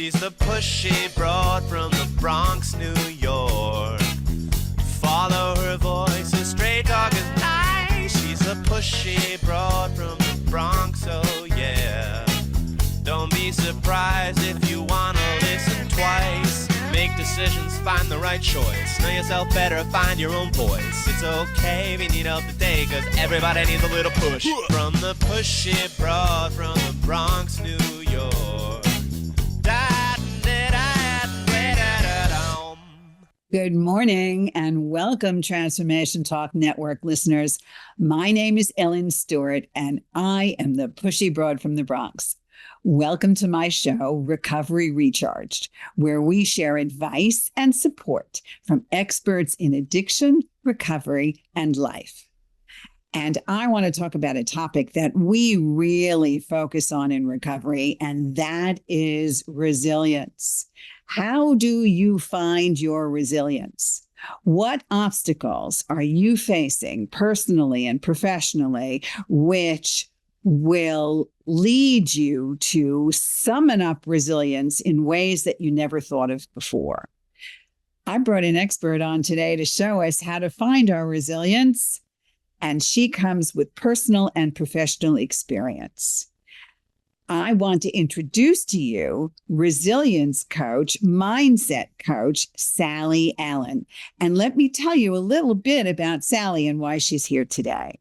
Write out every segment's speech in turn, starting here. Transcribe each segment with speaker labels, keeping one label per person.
Speaker 1: She's the pushy broad from the Bronx, New York. Follow her voice, a straight dog is nice. She's the pushy broad from the Bronx, oh yeah. Don't be surprised if you wanna listen twice. Make decisions, find the right choice. Know yourself better, find your own voice. It's okay if you need help today, cause everybody needs a little push. From the pushy broad from the Bronx, New York.
Speaker 2: Good morning and welcome, Transformation Talk Network listeners. My name is Ellen Stewart and I am the pushy broad from the Bronx. Welcome to my show, Recovery Recharged, where we share advice and support from experts in addiction, recovery, and life. And I want to talk about a topic that we really focus on in recovery, and that is resilience. How do you find your resilience? What obstacles are you facing personally and professionally, which will lead you to summon up resilience in ways that you never thought of before? I brought an expert on today to show us how to find our resilience, and she comes with personal and professional experience. I want to introduce to you resilience coach, mindset coach, Sally Allen. And let me tell you a little bit about Sally and why she's here today.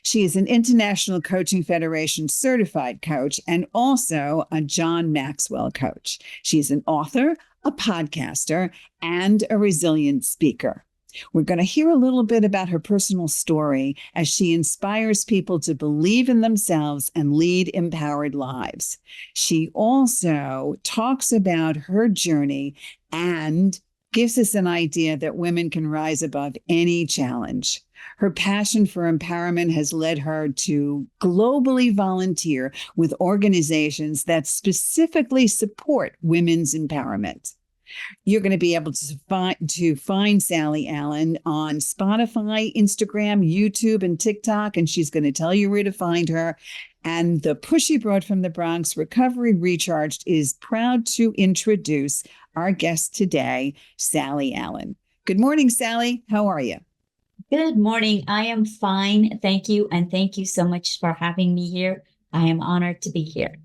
Speaker 2: She is an International Coaching Federation certified coach and also a John Maxwell coach. She's an author, a podcaster, and a resilience speaker. We're going to hear a little bit about her personal story as she inspires people to believe in themselves and lead empowered lives. She also talks about her journey and gives us an idea that women can rise above any challenge. Her passion for empowerment has led her to globally volunteer with organizations that specifically support women's empowerment. You're going to be able to find Sally Allen on Spotify, Instagram, YouTube, and TikTok, and she's going to tell you where to find her. And the Pushy Broad from the Bronx, Recovery Recharged, is proud to introduce our guest today, Sally Allen. Good morning, Sally. How are you?
Speaker 3: Good morning. I am fine. Thank you. And thank you so much for having me here. I am honored to be here.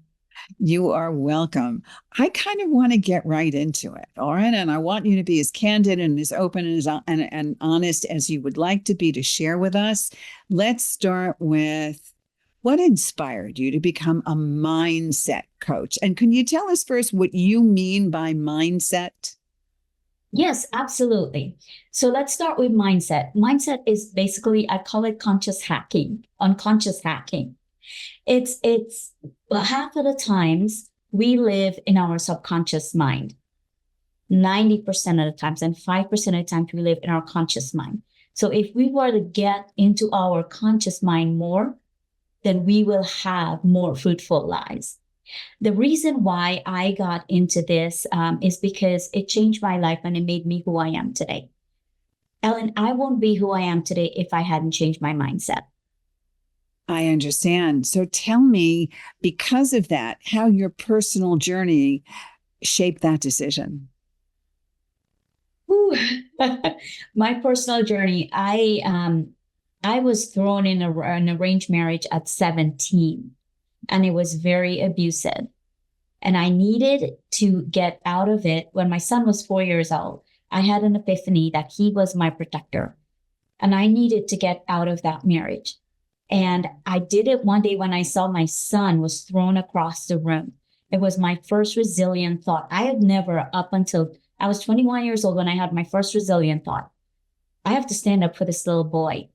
Speaker 2: You are welcome. I kind of want to get right into it. All right. And I want you to be as candid and as open and honest as you would like to be to share with us. Let's start with what inspired you to become a mindset coach? And can you tell us first what you mean by mindset?
Speaker 3: Yes, absolutely. So let's start with mindset. Mindset is basically, I call it conscious hacking, unconscious hacking. It's half of the times we live in our subconscious mind, 90% of the times, and 5% of the times we live in our conscious mind. So if we were to get into our conscious mind more, then we will have more fruitful lives. The reason why I got into this is because it changed my life and it made me who I am today. Ellen, I won't be who I am today if I hadn't changed my mindset.
Speaker 2: I understand. So tell me, because of that, how your personal journey shaped that decision.
Speaker 3: My personal journey, I was thrown in an arranged marriage at 17, and it was very abusive. And I needed to get out of it. When my son was 4 years old, I had an epiphany that he was my protector, and I needed to get out of that marriage. And I did it one day when I saw my son was thrown across the room. It was my first resilient thought. I had never, up until I was 21 years old when I had my first resilient thought, I have to stand up for this little boy,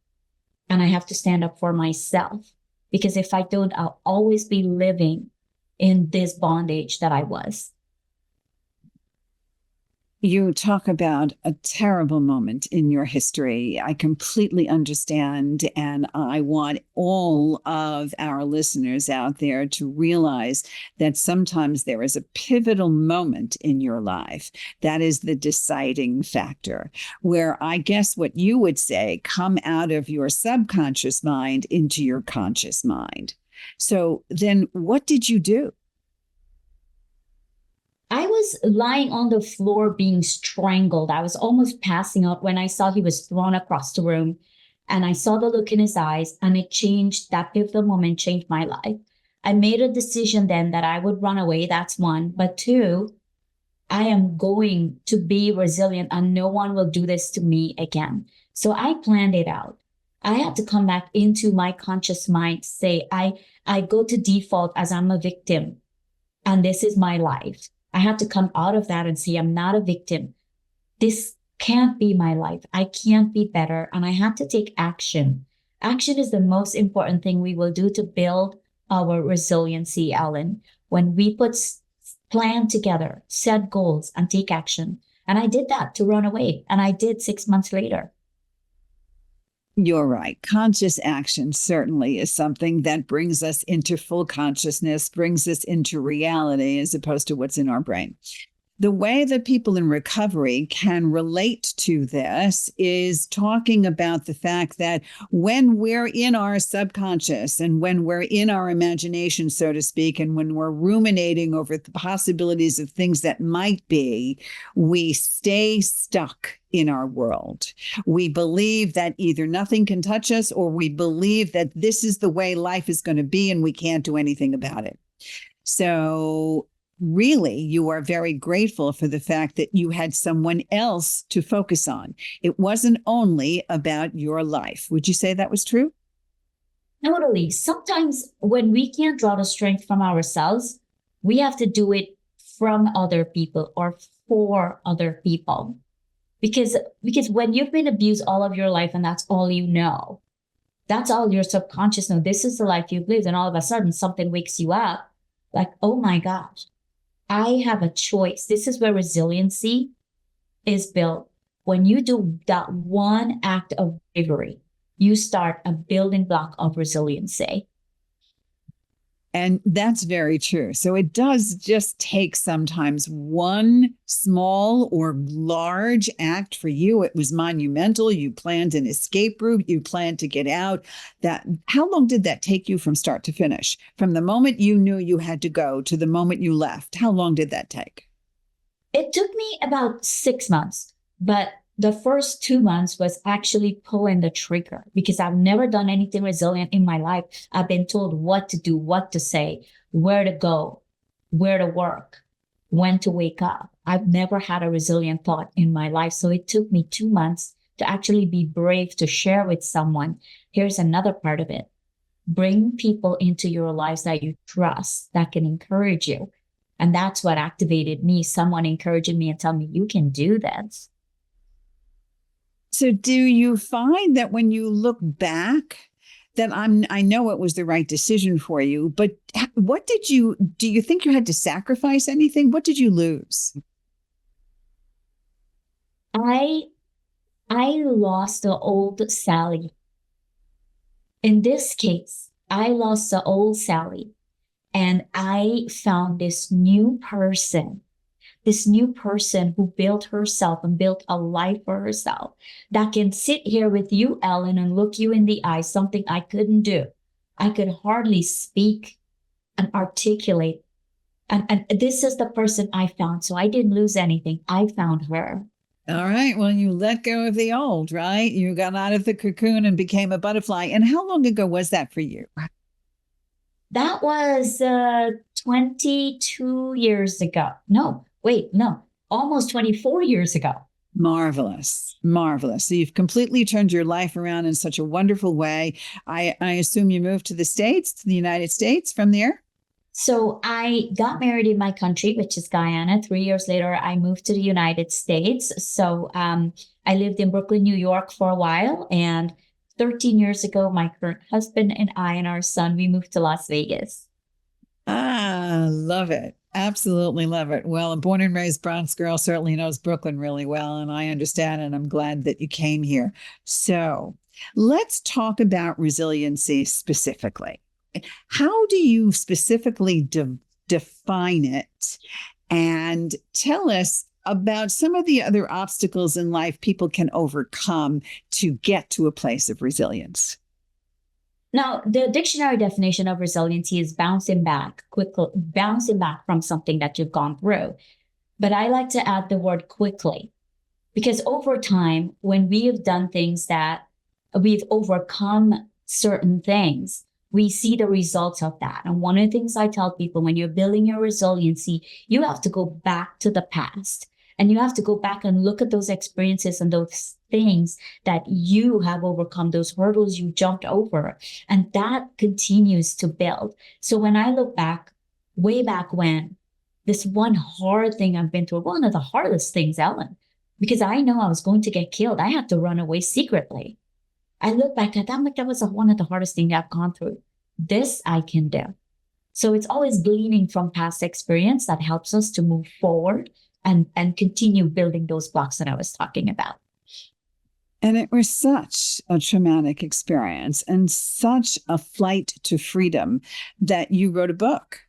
Speaker 3: and I have to stand up for myself, because if I don't, I'll always be living in this bondage that I was.
Speaker 2: You talk about a terrible moment in your history. I completely understand, and I want all of our listeners out there to realize that sometimes there is a pivotal moment in your life that is the deciding factor, where I guess what you would say, come out of your subconscious mind into your conscious mind. So then what did you do?
Speaker 3: I was lying on the floor being strangled. I was almost passing out when I saw he was thrown across the room. And I saw the look in his eyes, and it changed. That pivotal moment changed my life. I made a decision then that I would run away. That's one. But two, I am going to be resilient and no one will do this to me again. So I planned it out. I had to come back into my conscious mind, say, I go to default as I'm a victim and this is my life. I had to come out of that and say, I'm not a victim. This can't be my life. I can't be better. And I had to take action. Action is the most important thing we will do to build our resiliency, Ellen. When we plan together, set goals, and take action. And I did that to run away. And I did 6 months later.
Speaker 2: You're right. Conscious action certainly is something that brings us into full consciousness, brings us into reality as opposed to what's in our brain. The way that people in recovery can relate to this is talking about the fact that when we're in our subconscious and when we're in our imagination, so to speak, and when we're ruminating over the possibilities of things that might be, we stay stuck in our world. We believe that either nothing can touch us or we believe that this is the way life is going to be and we can't do anything about it. So really, you are very grateful for the fact that you had someone else to focus on. It wasn't only about your life. Would you say that was true?
Speaker 3: Totally. Sometimes when we can't draw the strength from ourselves, we have to do it from other people or for other people. Because when you've been abused all of your life and that's all you know, that's all your subconscious knows. This is the life you've lived. And all of a sudden something wakes you up like, oh my gosh, I have a choice. This is where resiliency is built. When you do that one act of bravery, you start a building block of resiliency.
Speaker 2: And that's very true. So it does just take sometimes one small or large act. For you, it was monumental. You planned an escape route. You planned to get out. How long did that take you from start to finish? From the moment you knew you had to go to the moment you left, how long did that take?
Speaker 3: It took me about 6 months, but the first 2 months was actually pulling the trigger because I've never done anything resilient in my life. I've been told what to do, what to say, where to go, where to work, when to wake up. I've never had a resilient thought in my life. So it took me 2 months to actually be brave to share with someone. Here's another part of it. Bring people into your lives that you trust, that can encourage you. And that's what activated me, someone encouraging me and telling me, you can do this.
Speaker 2: So do you find that when you look back that I know it was the right decision for you, but do you think you had to sacrifice anything? What did you lose?
Speaker 3: I lost the old Sally. In this case, I lost the old Sally and I found this new person who built herself and built a life for herself that can sit here with you, Ellen, and look you in the eye, something I couldn't do. I could hardly speak and articulate. And this is the person I found. So I didn't lose anything. I found her.
Speaker 2: All right. Well, you let go of the old, right? You got out of the cocoon and became a butterfly. And how long ago was that for you?
Speaker 3: That was 22 years ago. No. Almost 24 years ago.
Speaker 2: Marvelous. Marvelous. So you've completely turned your life around in such a wonderful way. I assume you moved to the United States from there?
Speaker 3: So I got married in my country, which is Guyana. 3 years later, I moved to the United States. So I lived in Brooklyn, New York for a while. And 13 years ago, my current husband and I and our son, we moved to Las Vegas.
Speaker 2: Love it. Absolutely love it. Well, a born and raised Bronx girl certainly knows Brooklyn really well, and I understand, and I'm glad that you came here. So let's talk about resiliency specifically. How do you specifically define it? And tell us about some of the other obstacles in life people can overcome to get to a place of resilience.
Speaker 3: Now, the dictionary definition of resiliency is bouncing back from something that you've gone through. but I like to add the word quickly, because over time, when we have done things that we've overcome certain things, we see the results of that. And one of the things I tell people, when you're building your resiliency, you have to go back to the past and you have to go back and look at those experiences and those things that you have overcome, those hurdles you jumped over. And that continues to build. So when I look back, way back when, this one hard thing I've been through, one of the hardest things, Ellen, because I know I was going to get killed. I had to run away secretly. I look back at that, I'm like, that was one of the hardest things I've gone through. This I can do. So it's always gleaning from past experience that helps us to move forward and continue building those blocks that I was talking about.
Speaker 2: And it was such a traumatic experience and such a flight to freedom that you wrote a book.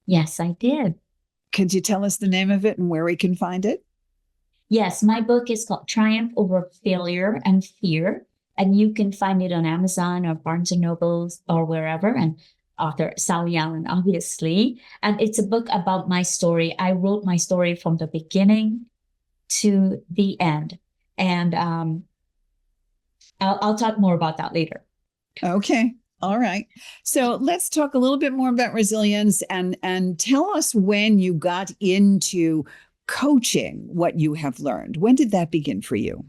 Speaker 3: Yes, I did.
Speaker 2: Could you tell us the name of it and where we can find it?
Speaker 3: Yes, my book is called Triumph Over Failure and Fear. And you can find it on Amazon or Barnes and Nobles or wherever. And author Sally Allen, obviously. And it's a book about my story. I wrote my story from the beginning to the end. And I'll talk more about that later.
Speaker 2: Okay. All right. So let's talk a little bit more about resilience and tell us when you got into coaching, what you have learned. When did that begin for you?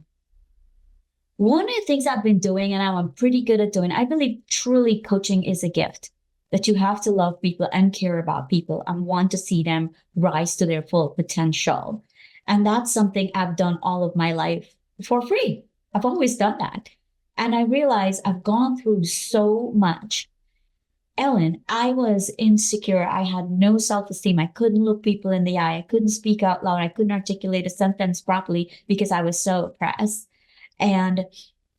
Speaker 3: One of the things I've been doing, and I'm pretty good at doing, I believe truly coaching is a gift, that you have to love people and care about people and want to see them rise to their full potential. And that's something I've done all of my life for free. I've always done that. And I realized I've gone through so much. Ellen, I was insecure. I had no self-esteem. I couldn't look people in the eye. I couldn't speak out loud. I couldn't articulate a sentence properly because I was so oppressed. And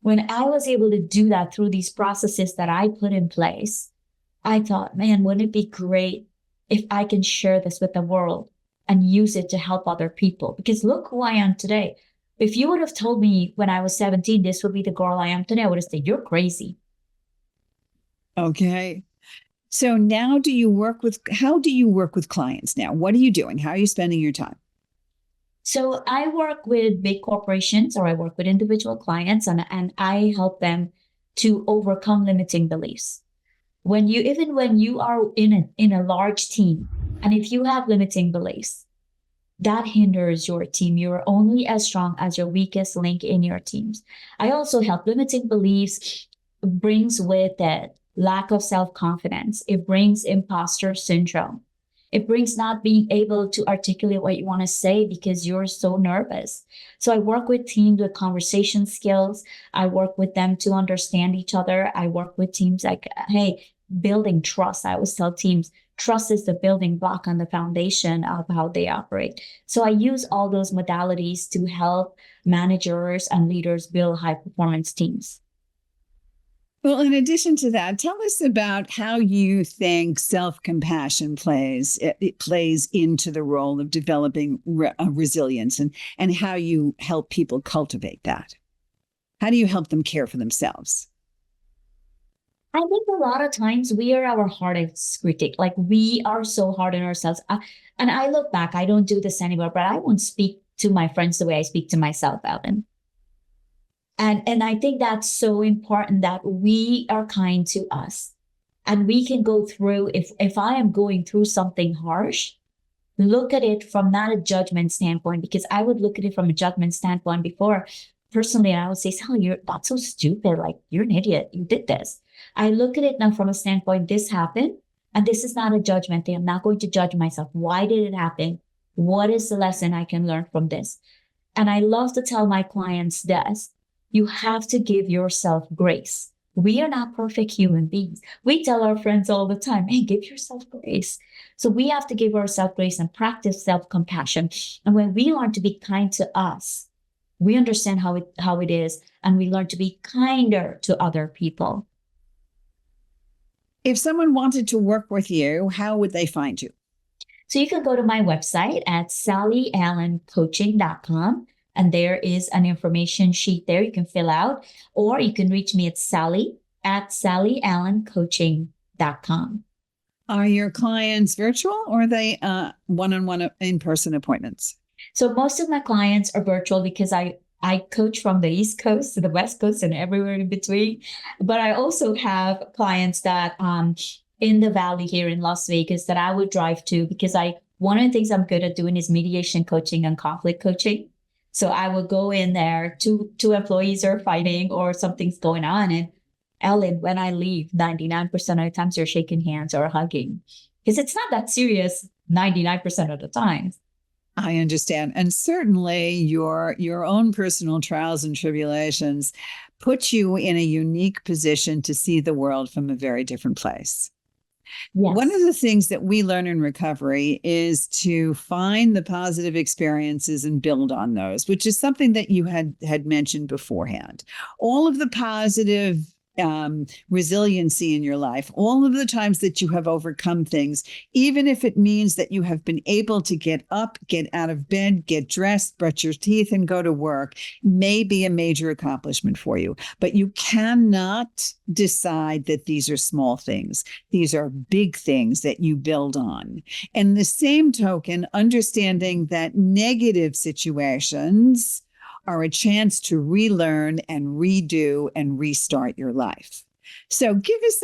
Speaker 3: when I was able to do that through these processes that I put in place, I thought, man, wouldn't it be great if I can share this with the world and use it to help other people? Because look who I am today. If you would have told me when I was 17, this would be the girl I am today, I would have said, you're crazy.
Speaker 2: Okay. So now how do you work with clients now? What are you doing? How are you spending your time?
Speaker 3: So I work with big corporations or I work with individual clients and I help them to overcome limiting beliefs. Even when you are in a large team, and if you have limiting beliefs, that hinders your team. You're only as strong as your weakest link in your teams. I also help. Limiting beliefs brings with it lack of self-confidence. It brings imposter syndrome. It brings not being able to articulate what you want to say because you're so nervous. So I work with teams with conversation skills. I work with them to understand each other. I work with teams like, hey, building trust. I always tell teams, trust is the building block and the foundation of how they operate. So I use all those modalities to help managers and leaders build high performance teams.
Speaker 2: Well, in addition to that, tell us about how you think self-compassion plays into the role of developing resilience and how you help people cultivate that. How do you help them care for themselves?
Speaker 3: I think a lot of times we are our hardest critic. Like we are so hard on ourselves. And I look back, I don't do this anymore, but I won't speak to my friends the way I speak to myself, Ellen. And I think that's so important that we are kind to us and we can go through, if I am going through something harsh, look at it from not a judgment standpoint, because I would look at it from a judgment standpoint before. Personally, I would say, Sally, that's so stupid. Like you're an idiot. You did this. I look at it now from a standpoint, this happened. And this is not a judgment thing. I'm not going to judge myself. Why did it happen? What is the lesson I can learn from this? And I love to tell my clients this. You have to give yourself grace. We are not perfect human beings. We tell our friends all the time, hey, give yourself grace. So we have to give ourselves grace and practice self-compassion. And when we learn to be kind to us, we understand how it is, and we learn to be kinder to other people.
Speaker 2: If someone wanted to work with you, how would they find you?
Speaker 3: So you can go to my website at sallyallencoaching.com. And there is an information sheet there you can fill out, or you can reach me at Sally@sallyallencoaching.com.
Speaker 2: Are your clients virtual or are they one-on-one in-person appointments?
Speaker 3: So most of my clients are virtual because I coach from the East Coast to the West Coast and everywhere in between. But I also have clients that in the Valley here in Las Vegas that I would drive to because one of the things I'm good at doing is mediation coaching and conflict coaching. So I will go in there, two employees are fighting or something's going on. And Ellen, when I leave, 99% of the times they're shaking hands or hugging because it's not that serious 99% of the time.
Speaker 2: I understand. And certainly your own personal trials and tribulations put you in a unique position to see the world from a very different place.
Speaker 3: Yes.
Speaker 2: One of the things that we learn in recovery is to find the positive experiences and build on those, which is something that you had mentioned beforehand. All of the positive resiliency in your life, all of the times that you have overcome things, even if it means that you have been able to get up, get out of bed, get dressed, brush your teeth, and go to work, may be a major accomplishment for you. But you cannot decide that these are small things. These are big things that you build on. And the same token, understanding that negative situations are a chance to relearn and redo and restart your life. So give us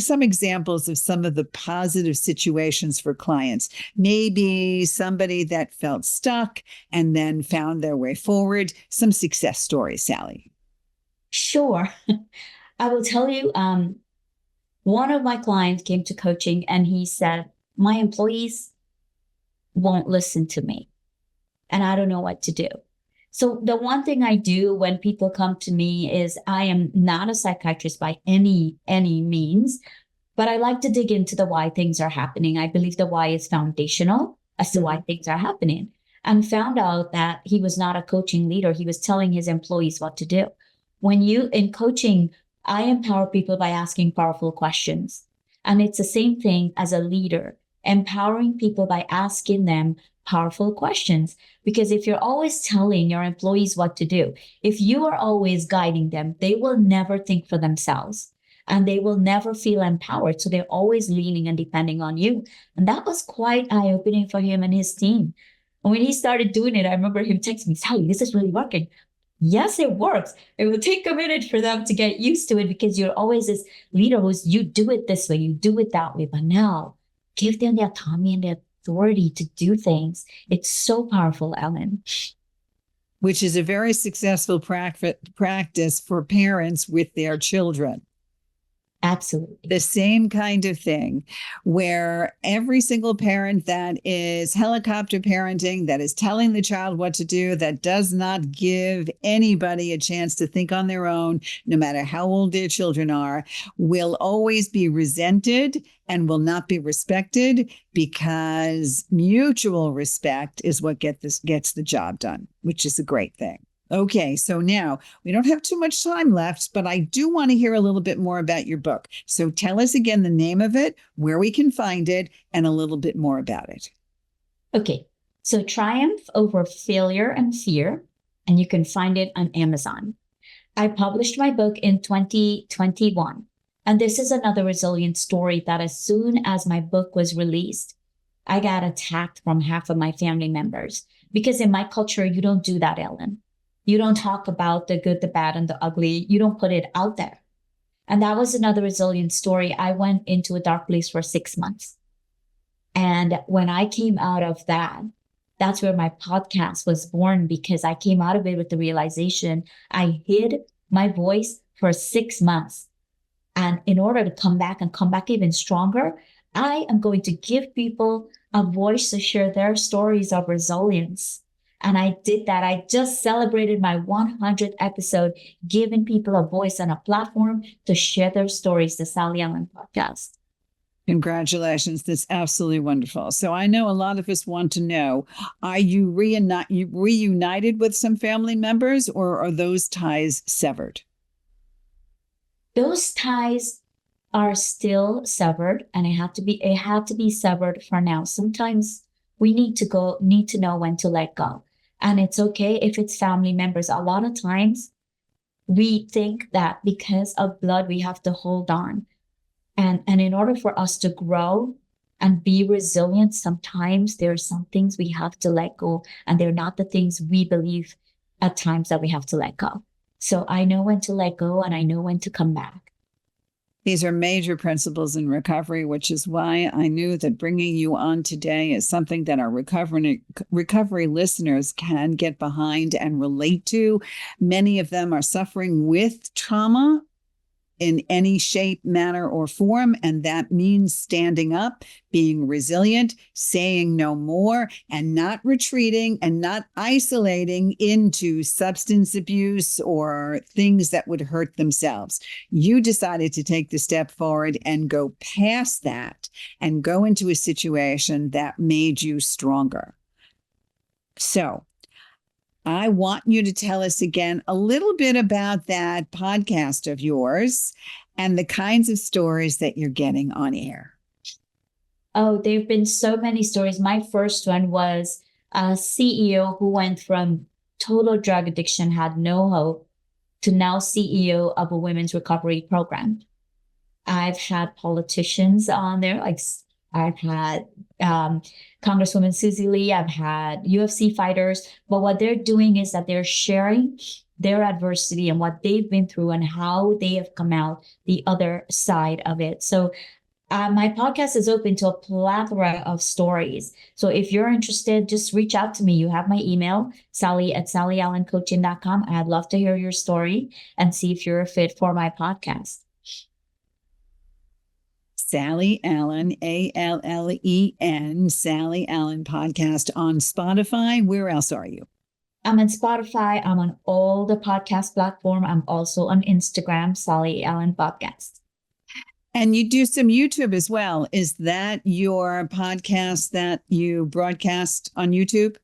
Speaker 2: some examples of some of the positive situations for clients. Maybe somebody that felt stuck and then found their way forward. Some success stories, Sally.
Speaker 3: Sure. I will tell you, one of my clients came to coaching and he said, my employees won't listen to me and I don't know what to do. So the one thing I do when people come to me is I am not a psychiatrist by any means, but I like to dig into the why things are happening. I believe the why is foundational as to why things are happening, and found out that he was not a coaching leader. He was telling his employees what to do. When you in coaching, I empower people by asking powerful questions. And it's the same thing as a leader, empowering people by asking them powerful questions. Because if you're always telling your employees what to do, if you are always guiding them, they will never think for themselves and they will never feel empowered. So they're always leaning and depending on you. And that was quite eye-opening for him and his team. And when he started doing it, I remember him texting me, Sally, this is really working. Yes, it works. It will take a minute for them to get used to it because you're always this leader who's, you do it this way, you do it that way. But now give them the autonomy and the authority to do things. It's so powerful, Ellen.
Speaker 2: Which is a very successful practice for parents with their children.
Speaker 3: Absolutely.
Speaker 2: The same kind of thing where every single parent that is helicopter parenting, that is telling the child what to do, that does not give anybody a chance to think on their own, no matter how old their children are, will always be resented and will not be respected, because mutual respect is what gets the job done, which is a great thing. Okay, so now we don't have too much time left, but I do want to hear a little bit more about your book. So tell us again the name of it, where we can find it, and a little bit more about it.
Speaker 3: Okay, so Triumph Over Failure and Fear, and you can find it on Amazon. I published my book in 2021, and this is another resilient story that as soon as my book was released, I got attacked from half of my family members, because in my culture, you don't do that, Ellen. You don't talk about the good, the bad, and the ugly. You don't put it out there. And that was another resilient story. I went into a dark place for 6 months. And when I came out of that, that's where my podcast was born, because I came out of it with the realization I hid my voice for 6 months. And in order to come back and come back even stronger, I am going to give people a voice to share their stories of resilience. And I did that. I just celebrated my 100th episode, giving people a voice and a platform to share their stories, the Sally Ellen Podcast.
Speaker 2: Congratulations. That's absolutely wonderful. So I know a lot of us want to know, are you reunited with some family members, or are those ties severed?
Speaker 3: Those ties are still severed, and it had to be severed for now. Sometimes we need to know when to let go. And it's okay if it's family members. A lot of times we think that because of blood, we have to hold on. And in order for us to grow and be resilient, sometimes there are some things we have to let go, and they're not the things we believe at times that we have to let go. So I know when to let go, and I know when to come back.
Speaker 2: These are major principles in recovery, which is why I knew that bringing you on today is something that our recovery listeners can get behind and relate to. Many of them are suffering with trauma in any shape, manner, or form. And that means standing up, being resilient, saying no more, and not retreating and not isolating into substance abuse or things that would hurt themselves. You decided to take the step forward and go past that and go into a situation that made you stronger. So, I want you to tell us again a little bit about that podcast of yours and the kinds of stories that you're getting on air.
Speaker 3: Oh, there have been so many stories. My first one was a CEO who went from total drug addiction, had no hope, to now CEO of a women's recovery program. I've had politicians on there, like I've had Congresswoman Susie Lee, I've had UFC fighters, but what they're doing is that they're sharing their adversity and what they've been through and how they have come out the other side of it. So my podcast is open to a plethora of stories. So if you're interested, just reach out to me. You have my email, sally@sallyallencoaching.com. I'd love to hear your story and see if you're a fit for my podcast.
Speaker 2: Sally Allen, Allen, Sally Allen podcast on Spotify. Where else are you?
Speaker 3: I'm on Spotify. I'm on all the podcast platform. I'm also on Instagram, Sally Allen Podcast.
Speaker 2: And you do some YouTube as well. Is that your podcast that you broadcast on YouTube?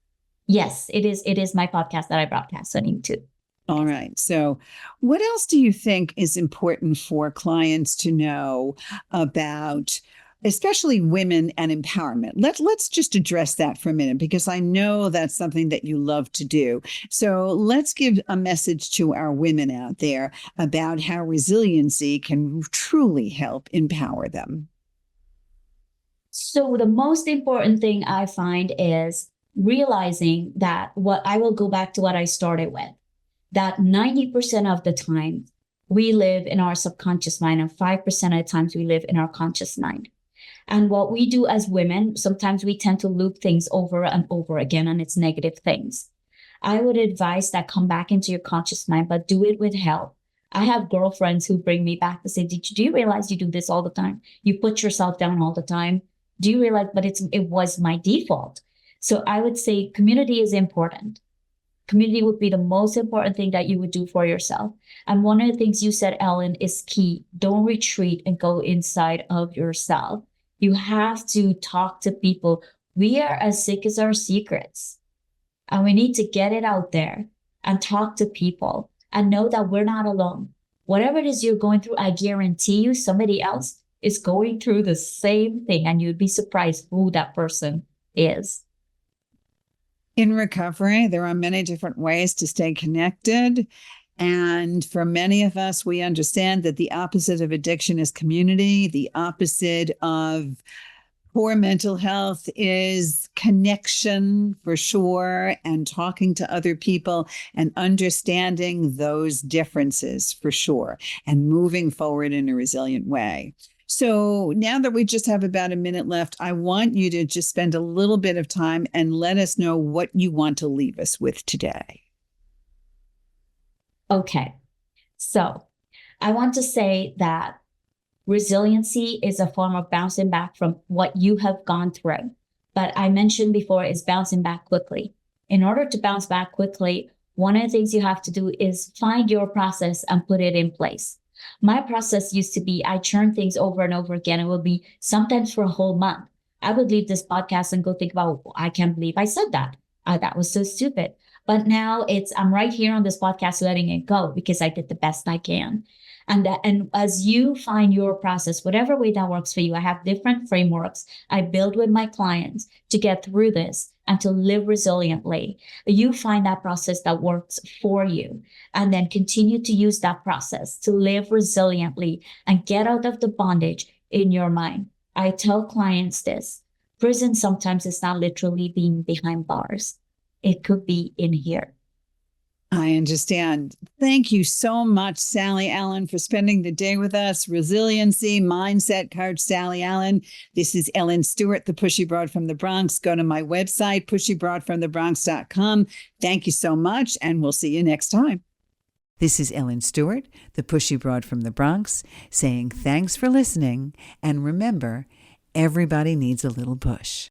Speaker 3: Yes, it is. It is my podcast that I broadcast on YouTube.
Speaker 2: All right. So what else do you think is important for clients to know about, especially women and empowerment? Let's just address that for a minute, because I know that's something that you love to do. So let's give a message to our women out there about how resiliency can truly help empower them.
Speaker 3: So the most important thing I find is realizing that I will go back to what I started with, that 90% of the time we live in our subconscious mind, and 5% of the times we live in our conscious mind. And what we do as women, sometimes we tend to loop things over and over again, and it's negative things. I would advise that come back into your conscious mind, but do it with help. I have girlfriends who bring me back to say, do you realize you do this all the time? You put yourself down all the time. Do you realize? But it was my default. So I would say community is important. Community would be the most important thing that you would do for yourself. And one of the things you said, Ellen, is key. Don't retreat and go inside of yourself. You have to talk to people. We are as sick as our secrets. And we need to get it out there and talk to people and know that we're not alone. Whatever it is you're going through, I guarantee you somebody else is going through the same thing, and you'd be surprised who that person is.
Speaker 2: In recovery, there are many different ways to stay connected. And for many of us, we understand that the opposite of addiction is community. The opposite of poor mental health is connection, for sure, and talking to other people and understanding those differences, for sure, and moving forward in a resilient way. So now that we just have about a minute left, I want you to just spend a little bit of time and let us know what you want to leave us with today.
Speaker 3: Okay. So I want to say that resiliency is a form of bouncing back from what you have gone through. But I mentioned before is bouncing back quickly. In order to bounce back quickly, one of the things you have to do is find your process and put it in place. My process used to be I churn things over and over again. It would be sometimes for a whole month. I would leave this podcast and go think about, I can't believe I said that. That was so stupid. But now I'm right here on this podcast letting it go because I did the best I can. And as you find your process, whatever way that works for you, I have different frameworks I build with my clients to get through this and to live resiliently. You find that process that works for you and then continue to use that process to live resiliently and get out of the bondage. in your mind. I tell clients this. Prison sometimes is not literally being behind bars. It could be in here.
Speaker 2: I understand. Thank you so much, Sally Allen, for spending the day with us. Resiliency Mindset Coach Sally Allen. This is Ellen Stewart, the Pushy Broad from the Bronx. Go to my website, pushybroadfromthebronx.com. Thank you so much, and we'll see you next time. This is Ellen Stewart, the Pushy Broad from the Bronx, saying thanks for listening, and remember, everybody needs a little push.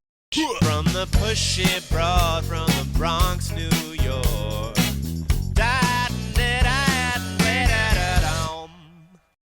Speaker 1: From the Pushy Broad from the Bronx, New York.